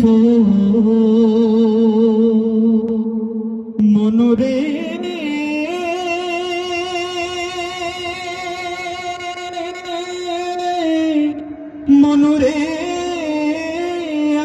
কিছু মনুরে মনুরে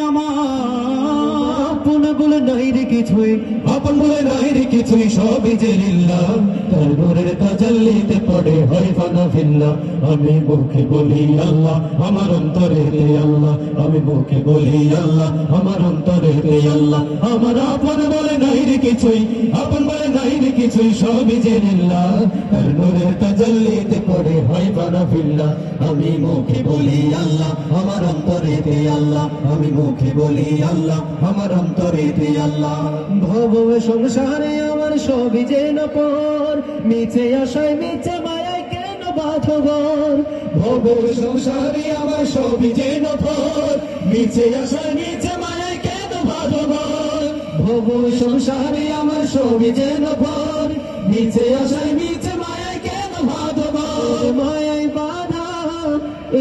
আমার আপন বলে নাই রে কিছুই, আপন বলে নাই রে কিছুই, সবই যে লিল্লাহ। তার নূরের তাজাল্লিতে পড়ে হয় ফানা ফিল্লাহ। আমি মুখে বলি আল্লাহ, আমার অন্তরে রে আল্লাহ। আমি মুখে বলি আল্লাহ, আমার অন্তরে রে আল্লাহ। আমার আপন বলে নাই রে কিছুই, আপন বলে নাই রে কিছুই, সবই যে লিল্লাহ। তার নূরের তাজাল্লিতে পড়ে হয় ফানা ফিল্লাহ। আমি মুখে বলি আল্লাহ, আমার অন্তরে রে আল্লাহ। আমি মুখে বলি আল্লাহ, আমার অন্তরে রে আল্লাহ। ভব সংসারে আমার সবই যে নপর, মিছে আশায় মিছে মায়ায় কেন বাঁধো ঘর। ভব সংসারে আমার সবই যে নপর, মিছে আশায় মিছে মায়ায় কেন বাঁধো ঘর। ভব সংসারে আমার সবই যে নপর, মিছে আশায় মিছে মায়ায় কেন বাঁধো ঘর। মায়ায় বাঁধা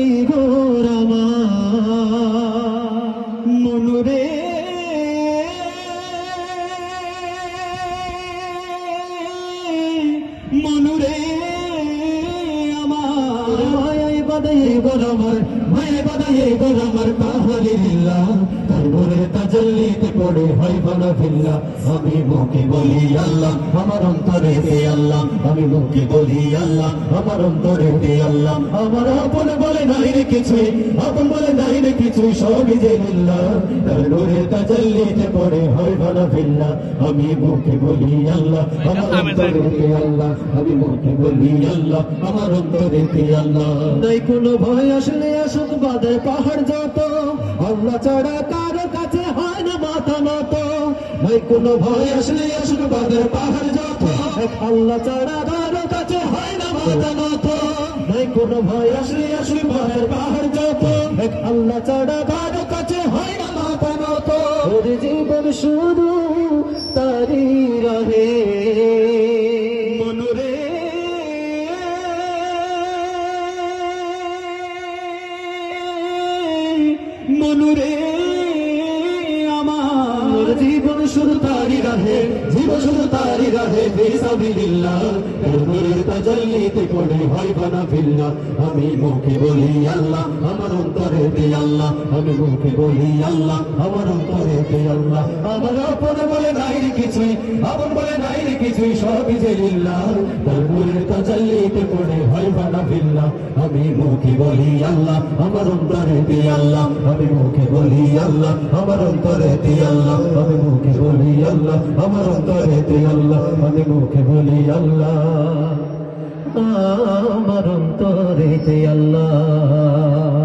এই ঘোর আমার মনুরে মনুরে আমার মায়ায় বাঁধাই ঘোর আমার, মায়ায় বাঁধাই ঘোর আমার। তাহলে লিল্লাহ তার নূরের তাজাল্লিতে পড়ে হয় ফানা ফিল্লাহ। আমি মুখে বলি আল্লাহ, আমার অন্তরে রে আল্লাহ। আমি মুখে বলি আল্লাহ, আমার অন্তরে রে আল্লাহ। আমার আপন বলে নাই রে কিছুই, আপন বলে নাই রে কিছুই, সবই যে লিল্লাহ। তার নূরের তাজাল্লিতে পড়ে হয় ফানা ফিল্লাহ। আমি মুখে বলি আল্লাহ, আমার অন্তরে রে আল্লাহ। আমি মুখে বলি আল্লাহ, আমার অন্তরে রে আল্লাহ। নাই কোনো ভয় আসলে আসুক বাঁধে পাহাড় যত, আল্লাহ ছাড়া কারো কাছে হয় না মাথা নত। নাই কোনো ভয় আসলে আসুক বাঁধে পাহাড় যত, আল্লাহ ছাড়া কারো কাছে হয় না মাথা নত। নাই কোনো ভয় আসলে আসুক বাঁধে পাহাড় যত, আল্লাহ ছাড়া কারো কাছে হয় না মাথা নত। ওর জীবন শুধু তারি রহে মনুরে মনুরে আমার জীবন শুধু তারি রহে, জীবন শুধু তারি রহে ফিসাবিলিল্লাহ। তার নূরের তাজাল্লিতে পড়ে হয় ফানা ফিল্লাহ। আমি মুখে বলি আল্লাহ, আমার অন্তরে রে আল্লাহ। আমি মুখে বলি আল্লাহ, আমার অন্তরে রে আল্লাহ। আমার আপন বলে নাই রে কিছুই, আপন বলে নাই রে কিছুই, সবই যে লিল্লাহ। তার নূরের তাজাল্লিতে পড়ে হয় ফানা ফিল্লাহ। আমি মুখে বলি আল্লাহ, আমার অন্তরে রে আল্লাহ। আমি মুখে বলি আল্লাহ, আমার অন্তরে রে আল্লাহ। আমি মুখে বলি আল্লাহ, আমার অন্তরে রে আল্লাহ। আমি মুখে বলি আল্লাহ, আমার অন্তরে রে আল্লাহ।